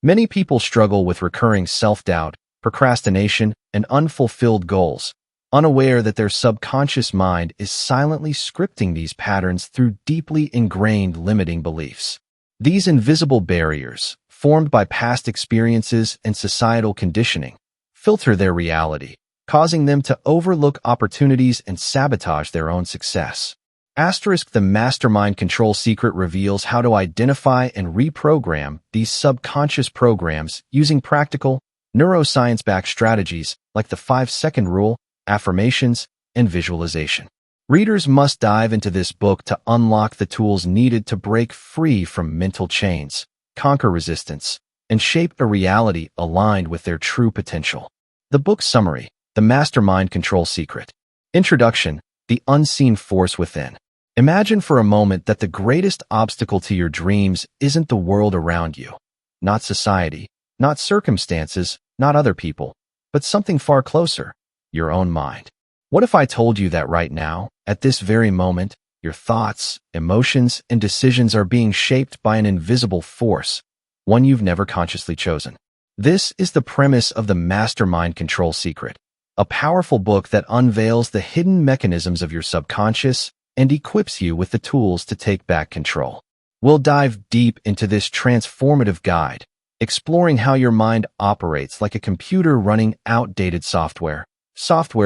Many people struggle with recurring self-doubt, procrastination, and unfulfilled goals, unaware that their subconscious mind is silently scripting these patterns through deeply ingrained limiting beliefs. These invisible barriers, formed by past experiences and societal conditioning, filter their reality, causing them to overlook opportunities and sabotage their own success. The Mastermind Control Secret reveals how to identify and reprogram these subconscious programs using practical, neuroscience-backed strategies like the 5-second rule, affirmations, and visualization. Readers must dive into this book to unlock the tools needed to break free from mental chains, conquer resistance, and shape a reality aligned with their true potential. The book summary: The Mastermind Control Secret. Introduction: The unseen force within. Imagine for a moment that the greatest obstacle to your dreams isn't the world around you, not society, not circumstances, not other people, but something far closer: your own mind. What if I told you that right now, at this very moment, your thoughts, emotions, and decisions are being shaped by an invisible force, one you've never consciously chosen? This is the premise of The Mastermind Control Secret, a powerful book that unveils the hidden mechanisms of your subconscious and equips you with the tools to take back control. We'll dive deep into this transformative guide, exploring how your mind operates like a computer running outdated software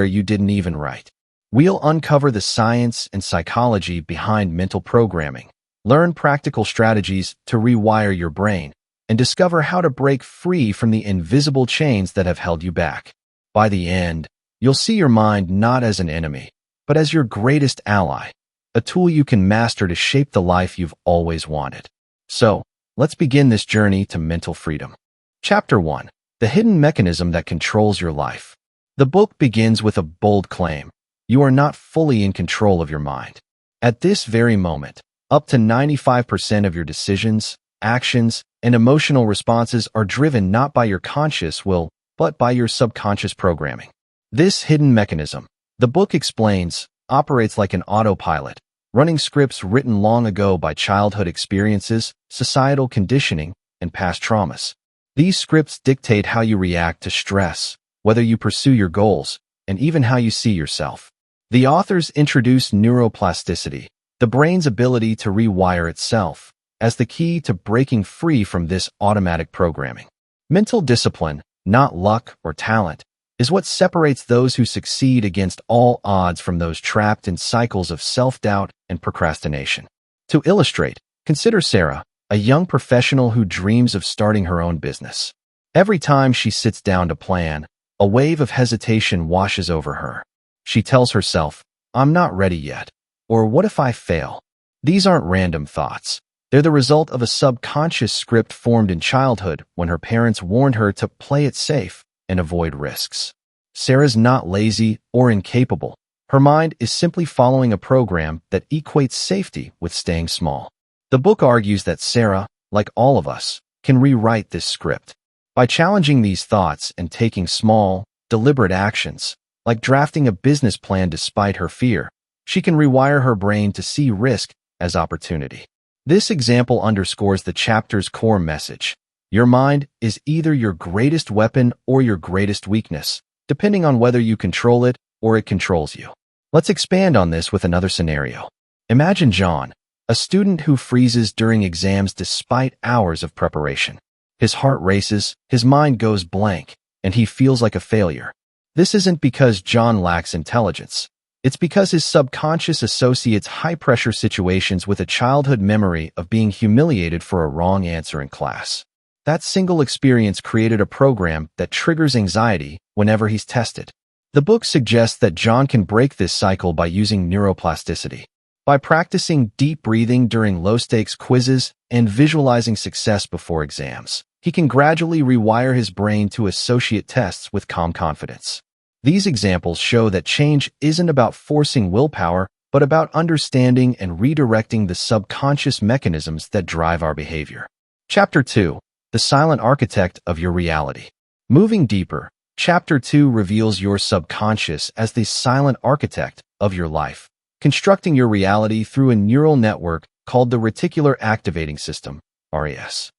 you didn't even write. We'll uncover the science and psychology behind mental programming, learn practical strategies to rewire your brain, and discover how to break free from the invisible chains that have held you back. By the end, you'll see your mind not as an enemy, but as your greatest ally, a tool you can master to shape the life you've always wanted. So, let's begin this journey to mental freedom. Chapter 1: The Hidden Mechanism That Controls Your Life. The book begins with a bold claim: you are not fully in control of your mind. At this very moment, up to 95% of your decisions, actions, and emotional responses are driven not by your conscious will, but by your subconscious programming. This hidden mechanism, the book explains, operates like an autopilot, running scripts written long ago by childhood experiences, societal conditioning, and past traumas. These scripts dictate how you react to stress, whether you pursue your goals, and even how you see yourself. The authors introduce neuroplasticity, the brain's ability to rewire itself, as the key to breaking free from this automatic programming. Mental discipline, not luck or talent, is what separates those who succeed against all odds from those trapped in cycles of self-doubt and procrastination. To illustrate, consider Sarah, a young professional who dreams of starting her own business. Every time she sits down to plan, a wave of hesitation washes over her. She tells herself, "I'm not ready yet," or "What if I fail?" These aren't random thoughts. They're the result of a subconscious script formed in childhood when her parents warned her to play it safe and avoid risks. Sarah's not lazy or incapable. Her mind is simply following a program that equates safety with staying small. The book argues that Sarah, like all of us, can rewrite this script. By challenging these thoughts and taking small, deliberate actions, like drafting a business plan despite her fear, she can rewire her brain to see risk as opportunity. This example underscores the chapter's core message: your mind is either your greatest weapon or your greatest weakness, depending on whether you control it or it controls you. Let's expand on this with another scenario. Imagine John, a student who freezes during exams despite hours of preparation. His heart races, his mind goes blank, and he feels like a failure. This isn't because John lacks intelligence. It's because his subconscious associates high-pressure situations with a childhood memory of being humiliated for a wrong answer in class. That single experience created a program that triggers anxiety whenever he's tested. The book suggests that John can break this cycle by using neuroplasticity. By practicing deep breathing during low-stakes quizzes and visualizing success before exams, he can gradually rewire his brain to associate tests with calm confidence. These examples show that change isn't about forcing willpower, but about understanding and redirecting the subconscious mechanisms that drive our behavior. Chapter 2: The Silent Architect of Your Reality. Moving deeper, Chapter 2 reveals your subconscious as the silent architect of your life, constructing your reality through a neural network called the Reticular Activating System, RAS.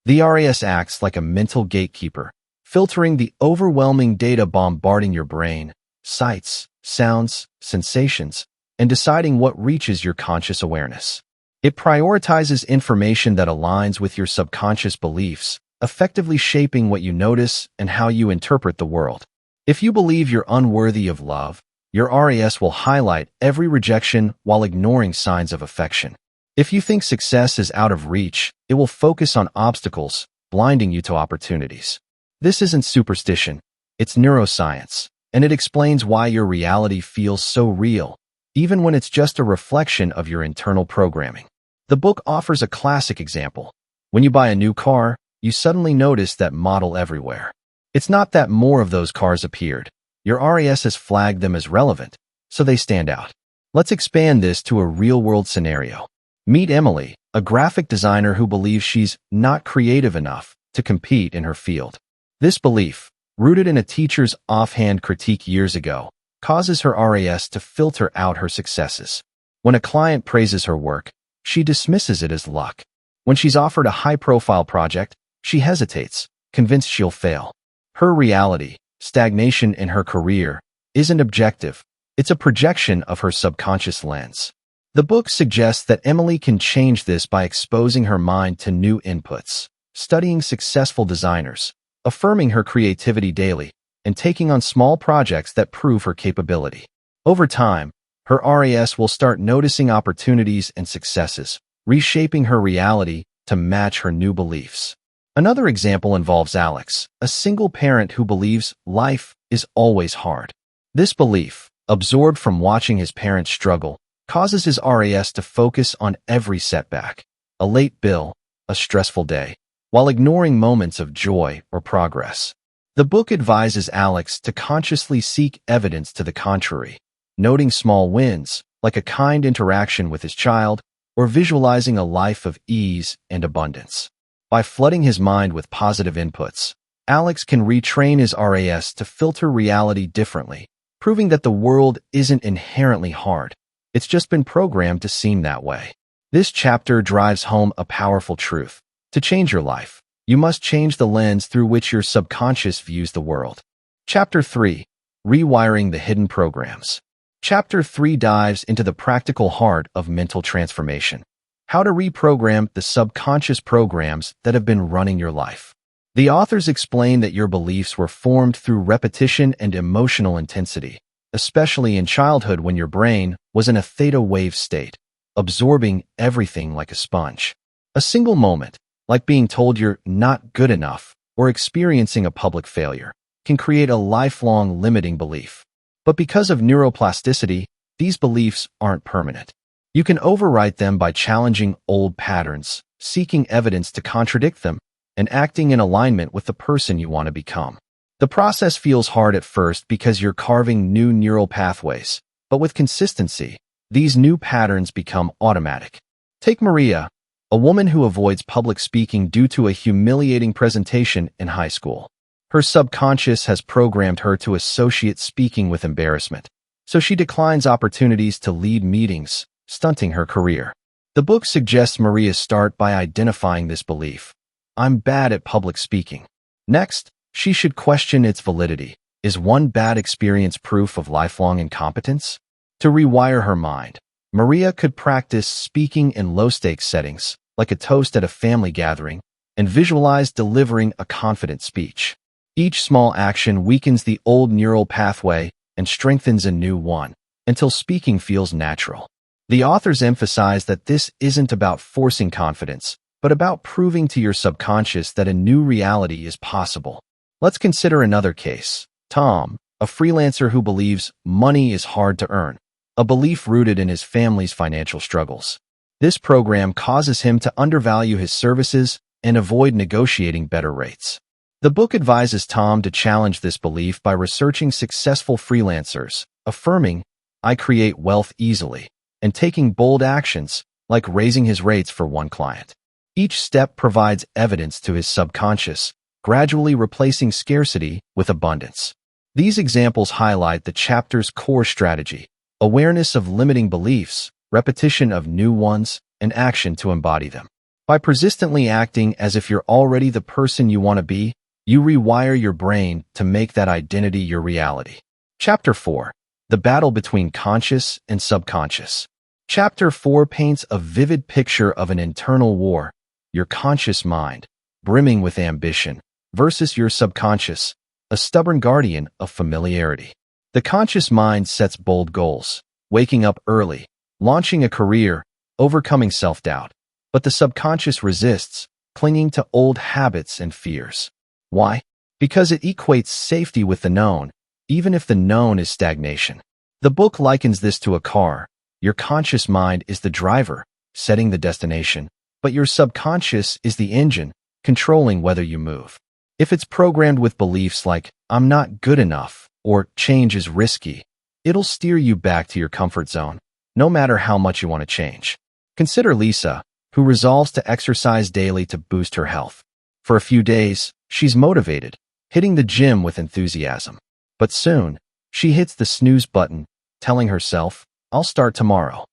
The RAS acts like a mental gatekeeper, filtering the overwhelming data bombarding your brain, sights, sounds, sensations, and deciding what reaches your conscious awareness. It prioritizes information that aligns with your subconscious beliefs, effectively shaping what you notice and how you interpret the world. If you believe you're unworthy of love, your RAS will highlight every rejection while ignoring signs of affection. If you think success is out of reach, it will focus on obstacles, blinding you to opportunities. This isn't superstition, it's neuroscience, and it explains why your reality feels so real, even when it's just a reflection of your internal programming. The book offers a classic example. When you buy a new car, you suddenly notice that model everywhere. It's not that more of those cars appeared. Your RAS has flagged them as relevant, so they stand out. Let's expand this to a real-world scenario. Meet Emily, a graphic designer who believes she's not creative enough to compete in her field. This belief, rooted in a teacher's offhand critique years ago, causes her RAS to filter out her successes. When a client praises her work, she dismisses it as luck. When she's offered a high-profile project, she hesitates, convinced she'll fail. Her reality, stagnation in her career, isn't objective. It's a projection of her subconscious lens. The book suggests that Emily can change this by exposing her mind to new inputs, studying successful designers, affirming her creativity daily, and taking on small projects that prove her capability. Over time, her RAS will start noticing opportunities and successes, reshaping her reality to match her new beliefs. Another example involves Alex, a single parent who believes life is always hard. This belief, absorbed from watching his parents struggle, causes his RAS to focus on every setback, a late bill, a stressful day, while ignoring moments of joy or progress. The book advises Alex to consciously seek evidence to the contrary, noting small wins, like a kind interaction with his child, or visualizing a life of ease and abundance. By flooding his mind with positive inputs, Alex can retrain his RAS to filter reality differently, proving that the world isn't inherently hard. It's just been programmed to seem that way. This chapter drives home a powerful truth. To change your life, you must change the lens through which your subconscious views the world. Chapter 3. Rewiring the Hidden Programs. Chapter 3 dives into the practical heart of mental transformation. How to reprogram the subconscious programs that have been running your life. The authors explain that your beliefs were formed through repetition and emotional intensity, especially in childhood when your brain was in a theta wave state, absorbing everything like a sponge. A single moment, like being told you're not good enough or experiencing a public failure, can create a lifelong limiting belief. But because of neuroplasticity, these beliefs aren't permanent. You can overwrite them by challenging old patterns, seeking evidence to contradict them, and acting in alignment with the person you want to become. The process feels hard at first because you're carving new neural pathways, but with consistency, these new patterns become automatic. Take Maria, a woman who avoids public speaking due to a humiliating presentation in high school. Her subconscious has programmed her to associate speaking with embarrassment, so she declines opportunities to lead meetings, stunting her career. The book suggests Maria start by identifying this belief. I'm bad at public speaking. Next, she should question its validity. Is one bad experience proof of lifelong incompetence? To rewire her mind, Maria could practice speaking in low-stakes settings, like a toast at a family gathering, and visualize delivering a confident speech. Each small action weakens the old neural pathway and strengthens a new one, until speaking feels natural. The authors emphasize that this isn't about forcing confidence, but about proving to your subconscious that a new reality is possible. Let's consider another case. Tom, a freelancer who believes money is hard to earn, a belief rooted in his family's financial struggles. This program causes him to undervalue his services and avoid negotiating better rates. The book advises Tom to challenge this belief by researching successful freelancers, affirming, I create wealth easily, and taking bold actions, like raising his rates for one client. Each step provides evidence to his subconscious, gradually replacing scarcity with abundance. These examples highlight the chapter's core strategy: awareness of limiting beliefs, repetition of new ones, and action to embody them. By persistently acting as if you're already the person you want to be, you rewire your brain to make that identity your reality. Chapter 4. The Battle Between Conscious and Subconscious. Chapter 4 paints a vivid picture of an internal war, your conscious mind, brimming with ambition, versus your subconscious, a stubborn guardian of familiarity. The conscious mind sets bold goals, waking up early, launching a career, overcoming self-doubt. But the subconscious resists, clinging to old habits and fears. Why? Because it equates safety with the known, even if the known is stagnation. The book likens this to a car. Your conscious mind is the driver, setting the destination, but your subconscious is the engine, controlling whether you move. If it's programmed with beliefs like, "I'm not good enough," or "change is risky," it'll steer you back to your comfort zone, no matter how much you want to change. Consider Lisa, who resolves to exercise daily to boost her health. For a few days, she's motivated, hitting the gym with enthusiasm. But soon, she hits the snooze button, telling herself, "I'll start tomorrow."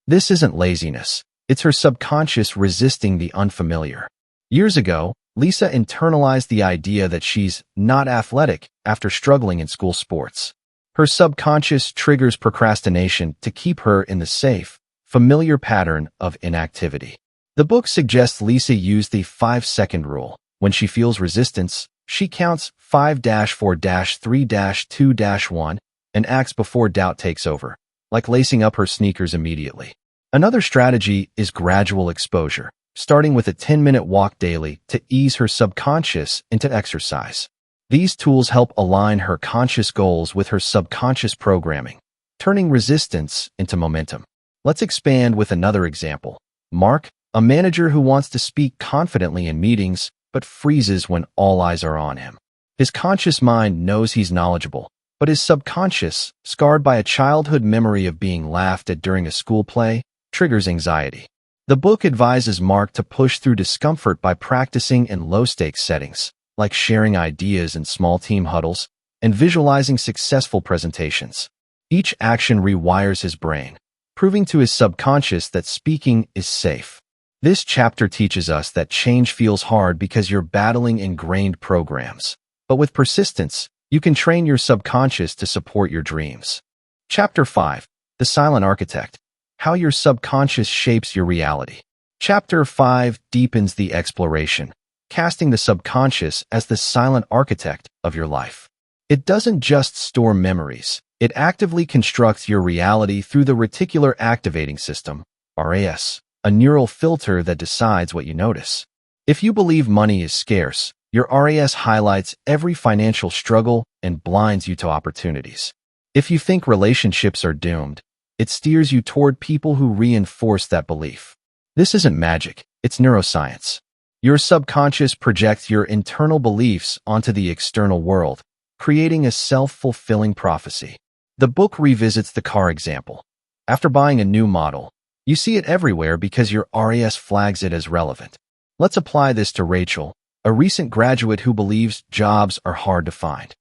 This isn't laziness. It's her subconscious resisting the unfamiliar. Years ago, Lisa internalized the idea that she's not athletic after struggling in school sports. Her subconscious triggers procrastination to keep her in the safe, familiar pattern of inactivity. The book suggests Lisa use the 5-second rule. When she feels resistance, she counts 5-4-3-2-1 and acts before doubt takes over, like lacing up her sneakers immediately. Another strategy is gradual exposure, starting with a 10-minute walk daily to ease her subconscious into exercise. These tools help align her conscious goals with her subconscious programming, turning resistance into momentum. Let's expand with another example. Mark, a manager who wants to speak confidently in meetings, but freezes when all eyes are on him. His conscious mind knows he's knowledgeable, but his subconscious, scarred by a childhood memory of being laughed at during a school play, triggers anxiety. The book advises Mark to push through discomfort by practicing in low-stakes settings, like sharing ideas in small team huddles and visualizing successful presentations. Each action rewires his brain, proving to his subconscious that speaking is safe. This chapter teaches us that change feels hard because you're battling ingrained programs. But with persistence, you can train your subconscious to support your dreams. Chapter 5. The Silent Architect. How your subconscious shapes your reality. Chapter 5 deepens the exploration, casting the subconscious as the silent architect of your life. It doesn't just store memories. It actively constructs your reality through the reticular activating system, RAS, a neural filter that decides what you notice. If you believe money is scarce, your RAS highlights every financial struggle and blinds you to opportunities. If you think relationships are doomed, it steers you toward people who reinforce that belief. This isn't magic, it's neuroscience. Your subconscious projects your internal beliefs onto the external world, creating a self-fulfilling prophecy. The book revisits the car example. After buying a new model, you see it everywhere because your RAS flags it as relevant. Let's apply this to Rachel, a recent graduate who believes jobs are hard to find.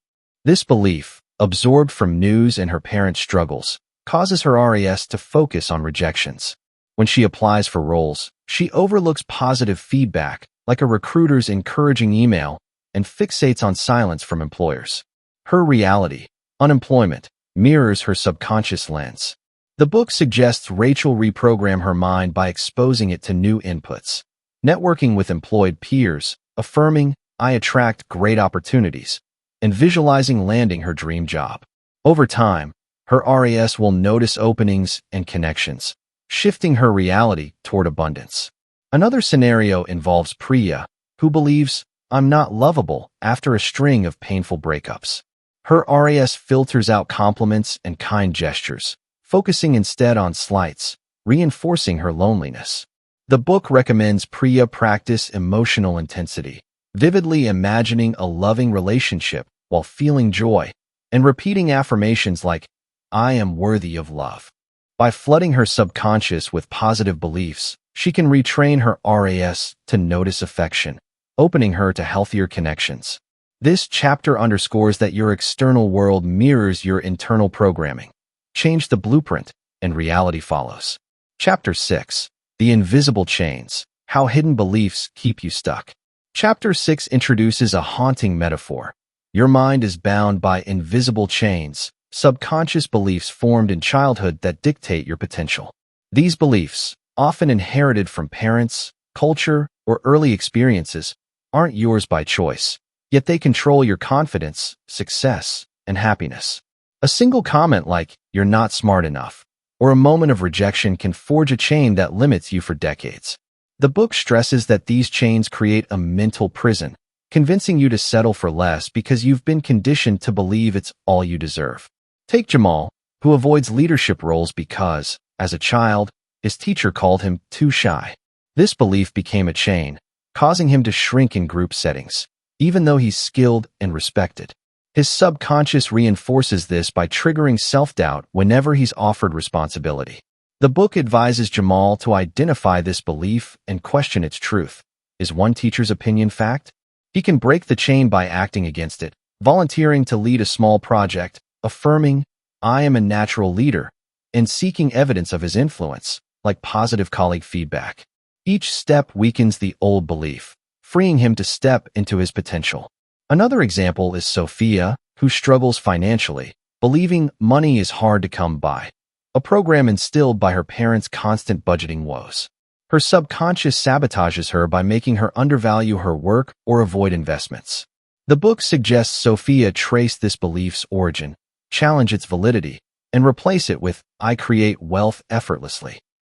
This belief, absorbed from news and her parents' struggles, causes her RAS to focus on rejections. When she applies for roles, she overlooks positive feedback, like a recruiter's encouraging email, and fixates on silence from employers. Her reality, unemployment, mirrors her subconscious lens. The book suggests Rachel reprogram her mind by exposing it to new inputs. Networking with employed peers, affirming, "I attract great opportunities," and visualizing landing her dream job. Over time, her RAS will notice openings and connections, shifting her reality toward abundance. Another scenario involves Priya, who believes, "I'm not lovable," after a string of painful breakups. Her RAS filters out compliments and kind gestures, focusing instead on slights, reinforcing her loneliness. The book recommends Priya practice emotional intensity, vividly imagining a loving relationship while feeling joy, and repeating affirmations like, "I am worthy of love." By flooding her subconscious with positive beliefs, she can retrain her RAS to notice affection, opening her to healthier connections. This chapter underscores that your external world mirrors your internal programming. Change the blueprint, and reality follows. Chapter 6. The Invisible Chains. How hidden beliefs keep you stuck. Chapter 6 introduces a haunting metaphor. Your mind is bound by invisible chains, subconscious beliefs formed in childhood that dictate your potential. These beliefs, often inherited from parents, culture, or early experiences, aren't yours by choice, yet they control your confidence, success, and happiness. A single comment like, "You're not smart enough," or a moment of rejection can forge a chain that limits you for decades. The book stresses that these chains create a mental prison, convincing you to settle for less because you've been conditioned to believe it's all you deserve. Take Jamal, who avoids leadership roles because, as a child, his teacher called him too shy. This belief became a chain, causing him to shrink in group settings, even though he's skilled and respected. His subconscious reinforces this by triggering self-doubt whenever he's offered responsibility. The book advises Jamal to identify this belief and question its truth. Is one teacher's opinion fact? He can break the chain by acting against it, volunteering to lead a small project, affirming, "I am a natural leader," and seeking evidence of his influence, like positive colleague feedback. Each step weakens the old belief, freeing him to step into his potential. Another example is Sophia, who struggles financially, believing money is hard to come by, a program instilled by her parents' constant budgeting woes. Her subconscious sabotages her by making her undervalue her work or avoid investments. The book suggests Sophia trace this belief's origin, challenge its validity, and replace it with, "I create wealth effortlessly."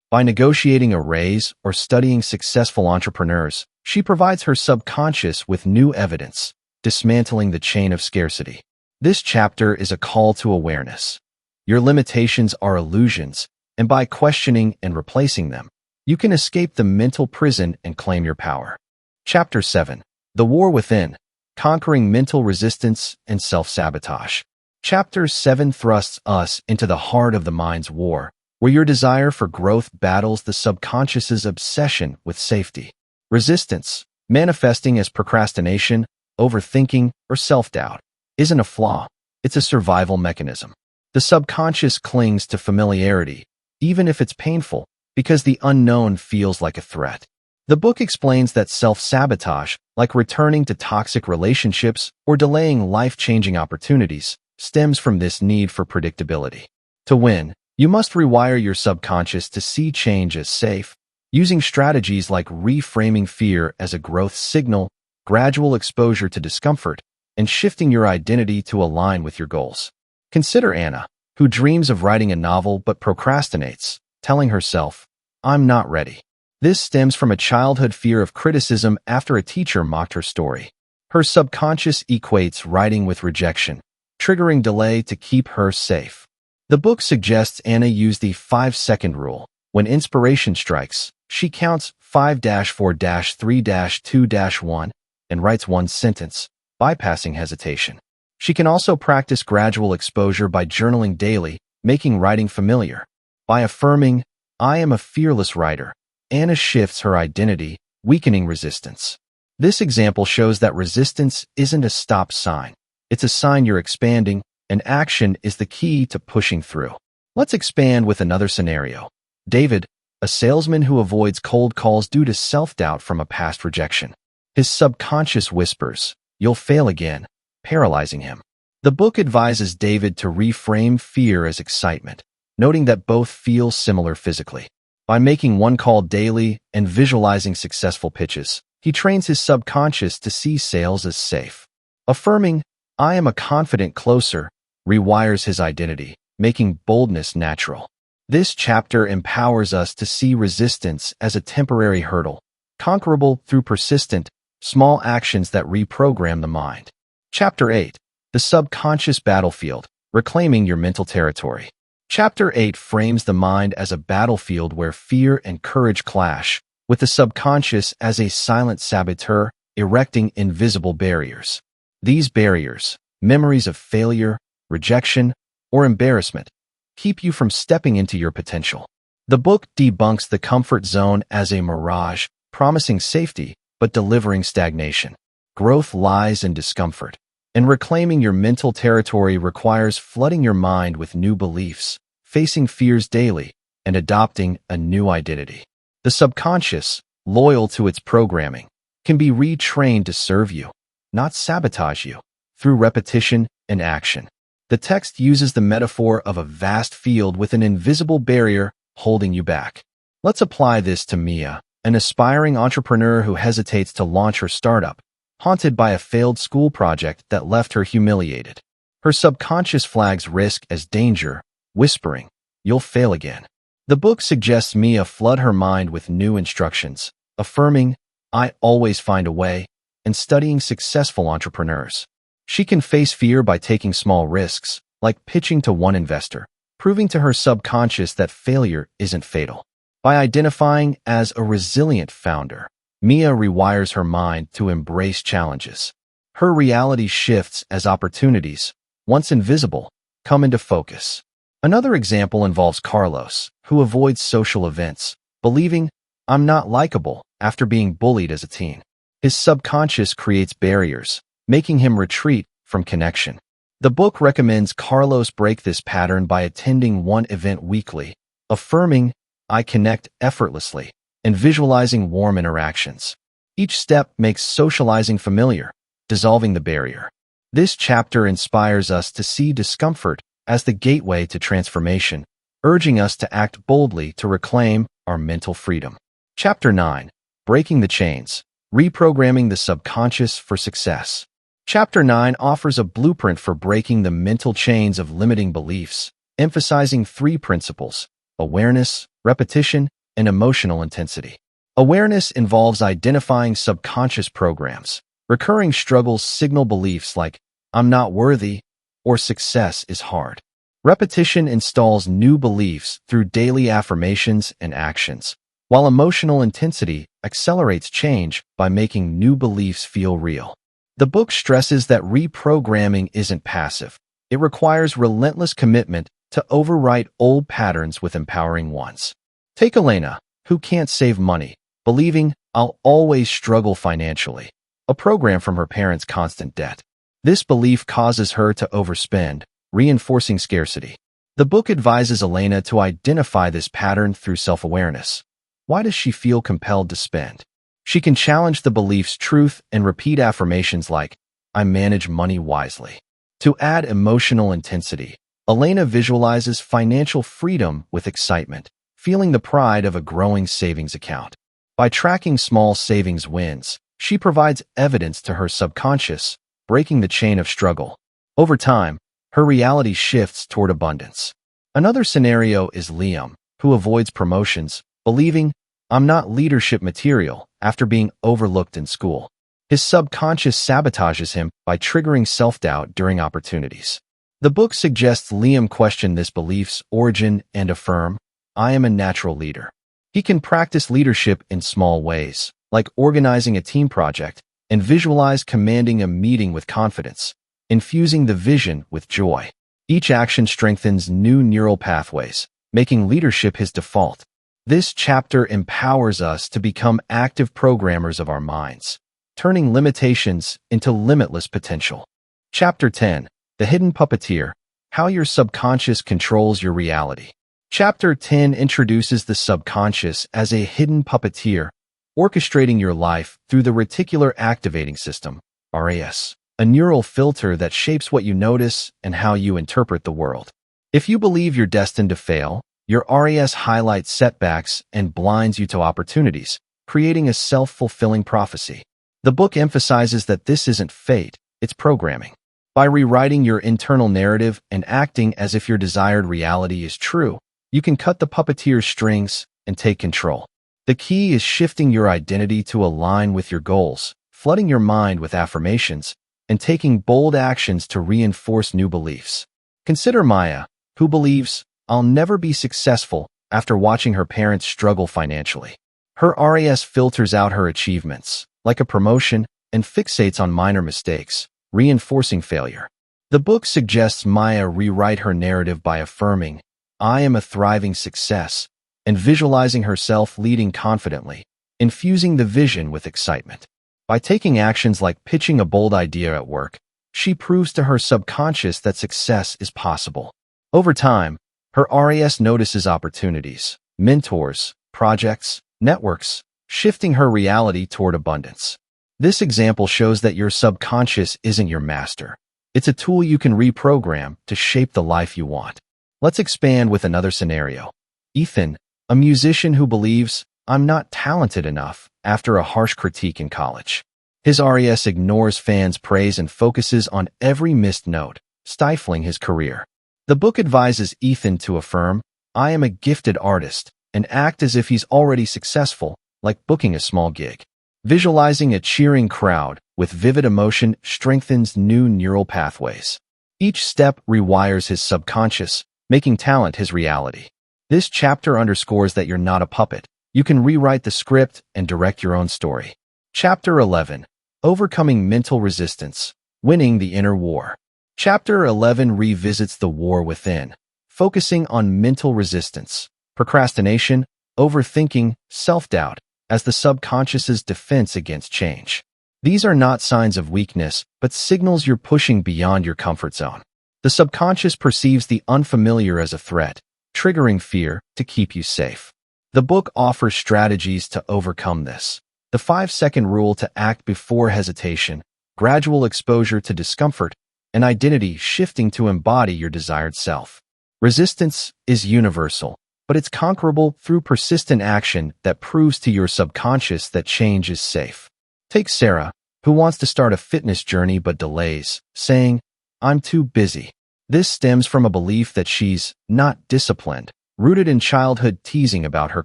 By negotiating a raise or studying successful entrepreneurs, she provides her subconscious with new evidence, dismantling the chain of scarcity. This chapter is a call to awareness. Your limitations are illusions, and by questioning and replacing them, you can escape the mental prison and claim your power. Chapter 7. The War Within, Conquering Mental Resistance and Self-Sabotage. Chapter 7 thrusts us into the heart of the mind's war, where your desire for growth battles the subconscious's obsession with safety. Resistance, manifesting as procrastination, overthinking, or self-doubt, isn't a flaw. It's a survival mechanism. The subconscious clings to familiarity, even if it's painful, because the unknown feels like a threat. The book explains that self-sabotage, like returning to toxic relationships or delaying life-changing opportunities, stems from this need for predictability. To win, you must rewire your subconscious to see change as safe, using strategies like reframing fear as a growth signal, gradual exposure to discomfort, and shifting your identity to align with your goals. Consider Anna, who dreams of writing a novel but procrastinates, telling herself, "I'm not ready." This stems from a childhood fear of criticism after a teacher mocked her story. Her subconscious equates writing with rejection, triggering delay to keep her safe. The book suggests Anna use the 5-second rule. When inspiration strikes, she counts 5-4-3-2-1 and writes one sentence, bypassing hesitation. She can also practice gradual exposure by journaling daily, making writing familiar. By affirming, "I am a fearless writer," Anna shifts her identity, weakening resistance. This example shows that resistance isn't a stop sign. It's a sign you're expanding, and action is the key to pushing through. Let's expand with another scenario. David, a salesman who avoids cold calls due to self-doubt from a past rejection. His subconscious whispers, "You'll fail again," paralyzing him. The book advises David to reframe fear as excitement, noting that both feel similar physically. By making one call daily and visualizing successful pitches, he trains his subconscious to see sales as safe. Affirming, "I am a confident closer," rewires his identity, making boldness natural. This chapter empowers us to see resistance as a temporary hurdle, conquerable through persistent, small actions that reprogram the mind. Chapter 8. The Subconscious Battlefield, Reclaiming Your Mental Territory. Chapter 8 frames the mind as a battlefield where fear and courage clash, with the subconscious as a silent saboteur, erecting invisible barriers. These barriers, memories of failure, rejection, or embarrassment, keep you from stepping into your potential. The book debunks the comfort zone as a mirage, promising safety, but delivering stagnation. Growth lies in discomfort, and reclaiming your mental territory requires flooding your mind with new beliefs, facing fears daily, and adopting a new identity. The subconscious, loyal to its programming, can be retrained to serve you, not sabotage you, through repetition and action. The text uses the metaphor of a vast field with an invisible barrier holding you back. Let's apply this to Mia, an aspiring entrepreneur who hesitates to launch her startup, haunted by a failed school project that left her humiliated. Her subconscious flags risk as danger, whispering, "You'll fail again." The book suggests Mia flood her mind with new instructions, affirming, "I always find a way," and studying successful entrepreneurs. She can face fear by taking small risks, like pitching to one investor, proving to her subconscious that failure isn't fatal. By identifying as a resilient founder, Mia rewires her mind to embrace challenges. Her reality shifts as opportunities, once invisible, come into focus. Another example involves Carlos, who avoids social events, believing, "I'm not likable," after being bullied as a teen. His subconscious creates barriers, making him retreat from connection. The book recommends Carlos break this pattern by attending one event weekly, affirming, "I connect effortlessly," and visualizing warm interactions. Each step makes socializing familiar, dissolving the barrier. This chapter inspires us to see discomfort as the gateway to transformation, urging us to act boldly to reclaim our mental freedom. Chapter 9. Breaking the Chains, Reprogramming the Subconscious for Success. Chapter 9 offers a blueprint for breaking the mental chains of limiting beliefs, emphasizing three principles: awareness, repetition, and emotional intensity. Awareness involves identifying subconscious programs. Recurring struggles signal beliefs like, "I'm not worthy," or "success is hard." Repetition installs new beliefs through daily affirmations and actions, while emotional intensity accelerates change by making new beliefs feel real. The book stresses that reprogramming isn't passive. It requires relentless commitment to overwrite old patterns with empowering ones. Take Elena, who can't save money, believing, "I'll always struggle financially," a program from her parents' constant debt. This belief causes her to overspend, reinforcing scarcity. The book advises Elena to identify this pattern through self-awareness. Why does she feel compelled to spend? She can challenge the belief's truth and repeat affirmations like, "I manage money wisely." To add emotional intensity, Elena visualizes financial freedom with excitement, feeling the pride of a growing savings account. By tracking small savings wins, she provides evidence to her subconscious, breaking the chain of struggle. Over time, her reality shifts toward abundance. Another scenario is Liam, who avoids promotions, believing, "I'm not leadership material," after being overlooked in school. His subconscious sabotages him by triggering self-doubt during opportunities. The book suggests Liam question this belief's origin and affirm, "I am a natural leader." He can practice leadership in small ways, like organizing a team project, and visualize commanding a meeting with confidence, infusing the vision with joy. Each action strengthens new neural pathways, making leadership his default. This chapter empowers us to become active programmers of our minds, turning limitations into limitless potential. Chapter 10. The Hidden Puppeteer, How Your Subconscious Controls Your Reality. Chapter 10 introduces the subconscious as a hidden puppeteer, orchestrating your life through the reticular activating system, RAS, a neural filter that shapes what you notice and how you interpret the world. If you believe you're destined to fail, your RAS highlights setbacks and blinds you to opportunities, creating a self-fulfilling prophecy. The book emphasizes that this isn't fate, it's programming. By rewriting your internal narrative and acting as if your desired reality is true, you can cut the puppeteer's strings and take control. The key is shifting your identity to align with your goals, flooding your mind with affirmations, and taking bold actions to reinforce new beliefs. Consider Maya, who believes, "I'll never be successful," after watching her parents struggle financially. Her RAS filters out her achievements, like a promotion, and fixates on minor mistakes, reinforcing failure. The book suggests Maya rewrite her narrative by affirming, "I am a thriving success," and visualizing herself leading confidently, infusing the vision with excitement. By taking actions like pitching a bold idea at work, she proves to her subconscious that success is possible. Over time, her RAS notices opportunities, mentors, projects, networks, shifting her reality toward abundance. This example shows that your subconscious isn't your master. It's a tool you can reprogram to shape the life you want. Let's expand with another scenario. Ethan, a musician who believes, "I'm not talented enough," after a harsh critique in college. His RES ignores fans' praise and focuses on every missed note, stifling his career. The book advises Ethan to affirm, "I am a gifted artist," and act as if he's already successful, like booking a small gig. Visualizing a cheering crowd with vivid emotion strengthens new neural pathways. Each step rewires his subconscious, making talent his reality. This chapter underscores that you're not a puppet. You can rewrite the script and direct your own story. Chapter 11. Overcoming Mental Resistance, Winning the Inner War. Chapter 11 revisits the war within, focusing on mental resistance, procrastination, overthinking, self-doubt, as the subconscious's defense against change. These are not signs of weakness, but signals you're pushing beyond your comfort zone. The subconscious perceives the unfamiliar as a threat, triggering fear to keep you safe. The book offers strategies to overcome this. The 5-second rule to act before hesitation, gradual exposure to discomfort, and identity shifting to embody your desired self. Resistance is universal, but it's conquerable through persistent action that proves to your subconscious that change is safe. Take Sarah, who wants to start a fitness journey but delays, saying, "I'm too busy." This stems from a belief that she's not disciplined, rooted in childhood teasing about her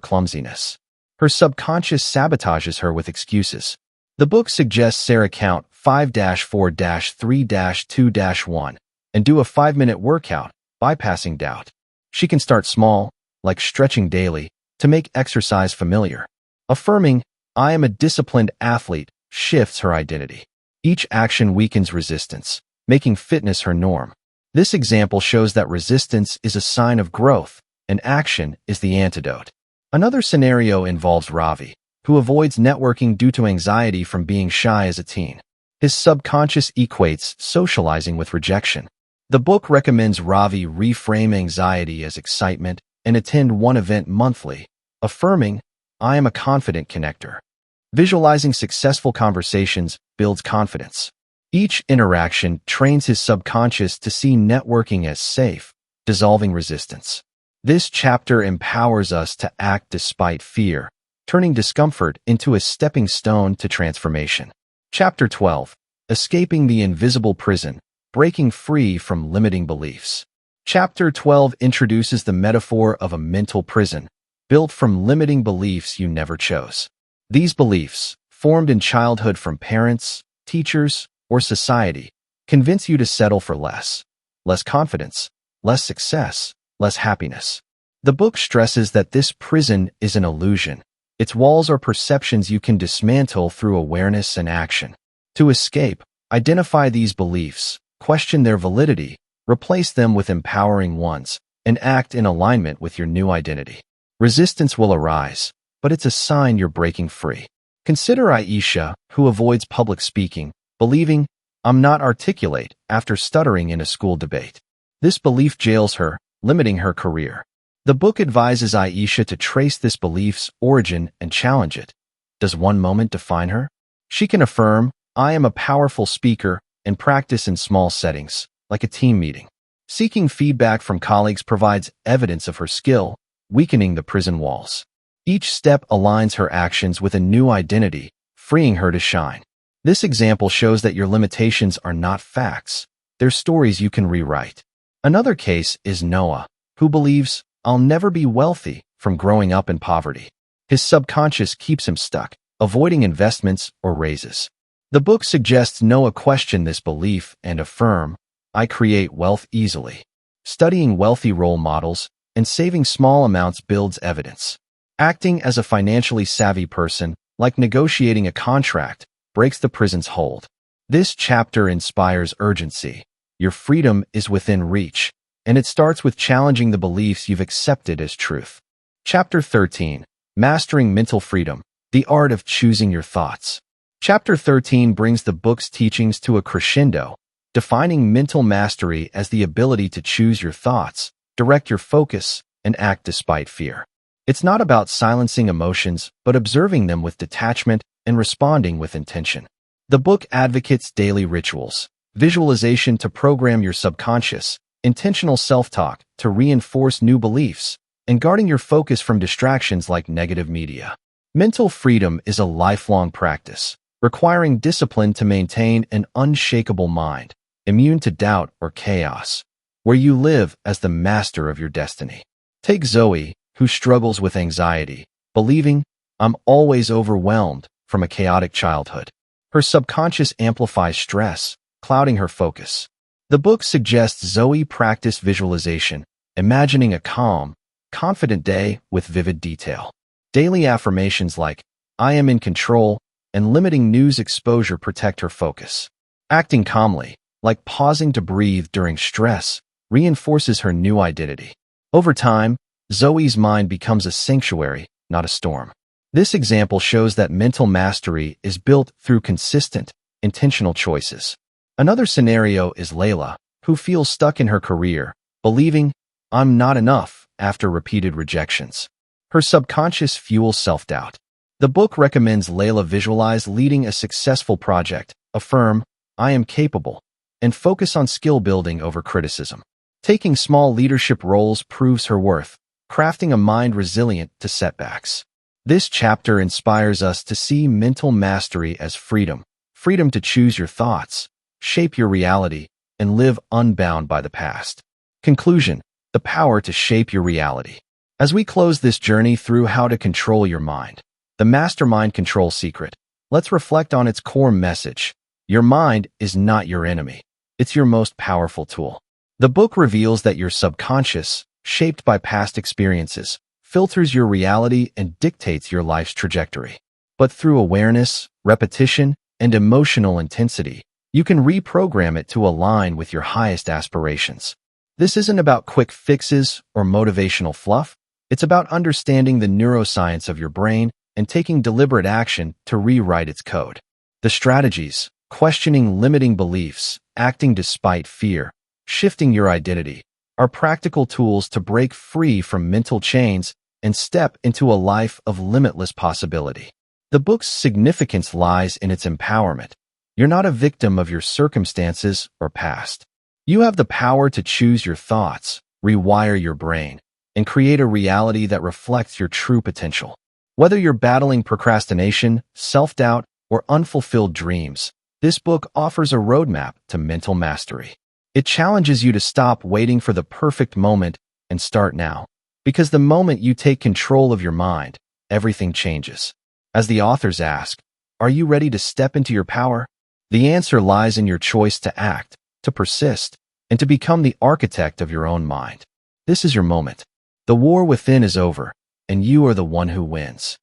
clumsiness. Her subconscious sabotages her with excuses. The book suggests Sarah count 5-4-3-2-1 and do a 5-minute workout, bypassing doubt. She can start small, like stretching daily, to make exercise familiar. Affirming, "I am a disciplined athlete," shifts her identity. Each action weakens resistance, making fitness her norm. This example shows that resistance is a sign of growth, and action is the antidote. Another scenario involves Ravi, who avoids networking due to anxiety from being shy as a teen. His subconscious equates socializing with rejection. The book recommends Ravi reframe anxiety as excitement and attend one event monthly, affirming, "I am a confident connector." Visualizing successful conversations builds confidence. Each interaction trains his subconscious to see networking as safe, dissolving resistance. This chapter empowers us to act despite fear, turning discomfort into a stepping stone to transformation. Chapter 12. Escaping the Invisible Prison, Breaking Free from Limiting Beliefs. Chapter 12 introduces the metaphor of a mental prison, built from limiting beliefs you never chose. These beliefs, formed in childhood from parents, teachers, or society, convince you to settle for less confidence, less success, less happiness. The book stresses that this prison is an illusion. Its walls are perceptions you can dismantle through awareness and action. To escape, identify these beliefs, question their validity, replace them with empowering ones, and act in alignment with your new identity. Resistance will arise, but it's a sign you're breaking free. Consider Aisha, who avoids public speaking, believing, "I'm not articulate," after stuttering in a school debate. This belief jails her, limiting her career. The book advises Aisha to trace this belief's origin and challenge it. Does one moment define her? She can affirm, "I am a powerful speaker," and practice in small settings, like a team meeting. Seeking feedback from colleagues provides evidence of her skill, weakening the prison walls. Each step aligns her actions with a new identity, freeing her to shine. This example shows that your limitations are not facts. They're stories you can rewrite. Another case is Noah, who believes, "I'll never be wealthy," from growing up in poverty. His subconscious keeps him stuck, avoiding investments or raises. The book suggests Noah question this belief and affirm, "I create wealth easily." Studying wealthy role models and saving small amounts builds evidence. Acting as a financially savvy person, like negotiating a contract, breaks the prison's hold. This chapter inspires urgency. Your freedom is within reach, and it starts with challenging the beliefs you've accepted as truth. Chapter 13. Mastering Mental Freedom, The Art of Choosing Your Thoughts. Chapter 13 brings the book's teachings to a crescendo, defining mental mastery as the ability to choose your thoughts, direct your focus, and act despite fear. It's not about silencing emotions, but observing them with detachment and responding with intention. The book advocates daily rituals, visualization to program your subconscious, intentional self-talk to reinforce new beliefs, and guarding your focus from distractions like negative media. Mental freedom is a lifelong practice, requiring discipline to maintain an unshakable mind, immune to doubt or chaos, where you live as the master of your destiny. Take Zoe, who struggles with anxiety, believing, "I'm always overwhelmed," from a chaotic childhood. Her subconscious amplifies stress, clouding her focus. The book suggests Zoe practice visualization, imagining a calm, confident day with vivid detail. Daily affirmations like, "I am in control," and limiting news exposure protect her focus. Acting calmly, like pausing to breathe during stress, reinforces her new identity. Over time, Zoe's mind becomes a sanctuary, not a storm. This example shows that mental mastery is built through consistent, intentional choices. Another scenario is Layla, who feels stuck in her career, believing, "I'm not enough," after repeated rejections. Her subconscious fuels self-doubt. The book recommends Layla visualize leading a successful project, affirm, "I am capable," and focus on skill building over criticism. Taking small leadership roles proves her worth, crafting a mind resilient to setbacks. This chapter inspires us to see mental mastery as freedom, freedom to choose your thoughts, shape your reality, and live unbound by the past. Conclusion: the power to shape your reality. As we close this journey through how to control your mind, the Mastermind Control Secret, let's reflect on its core message. Your mind is not your enemy. It's your most powerful tool. The book reveals that your subconscious, shaped by past experiences, filters your reality and dictates your life's trajectory. But through awareness, repetition, and emotional intensity, you can reprogram it to align with your highest aspirations. This isn't about quick fixes or motivational fluff. It's about understanding the neuroscience of your brain and taking deliberate action to rewrite its code. The strategies: questioning limiting beliefs, acting despite fear, shifting your identity, are practical tools to break free from mental chains and step into a life of limitless possibility. The book's significance lies in its empowerment. You're not a victim of your circumstances or past. You have the power to choose your thoughts, rewire your brain, and create a reality that reflects your true potential. Whether you're battling procrastination, self-doubt, or unfulfilled dreams, this book offers a roadmap to mental mastery. It challenges you to stop waiting for the perfect moment and start now. Because the moment you take control of your mind, everything changes. As the authors ask, are you ready to step into your power? The answer lies in your choice to act, to persist, and to become the architect of your own mind. This is your moment. The war within is over, and you are the one who wins.